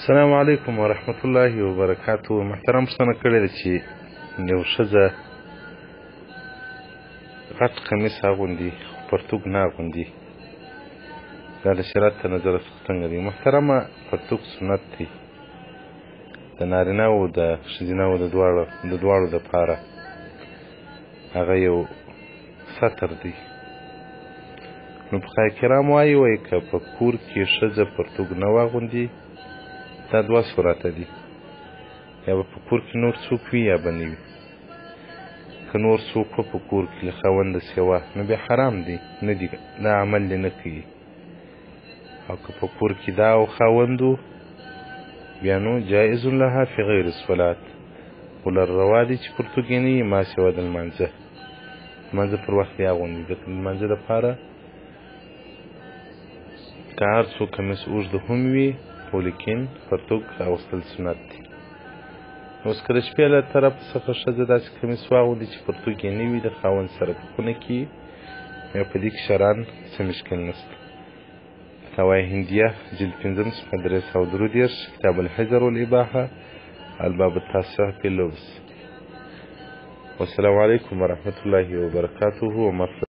السلام علیکم ورحمت الله وبرکاتو. محترم پوښتنه کړې ده چې یو ښځه غټ کمیس اغوندي خو پرتوګ نه اغوندي، دا د شریعت د نظره څنګه دی؟ محترمه، پرتوګ سنت دی د نارینه‌و د ښځینه‌و د دواړو دپاره. هغه یو ستر دی. نو فقهای کرام وایي که په کور کې ښځه پرتوګ نه واغوندي، دا دوه صورته دي، یا به په کور کې نور څوک وي یا به نه وي. که نور څوک په کور کې له خاونده سوا، نو بیا حرام دی، نه دي، دا عمل دې نه کوي. او که په کور کې دا او خاوند و، بیا نو جایز لها فی غیر الصلات، خو لروا دي چې پرتوګ یې نه وي ما سوا د لمانځه پر وخت یې اغوندي. د لمانځه دپاره که هر څو کمیس اوږده هم وي، خو لیکن پرتوګ اغوستل سنت دي. اوس که د شپې له طرف څخه ښځه داسې کمیس واغوندي چې پرتوګ یې نه وي، د خاوند سره په خونه کې، نو په دې کې شرعاً څه مشکل نشته. فتاوی هندیه جلد 5 صفحه 333، کتاب الحجر والاباحه الباب التاسع في اللبس. والسلام علیکم ورحمة الله وبرکاته.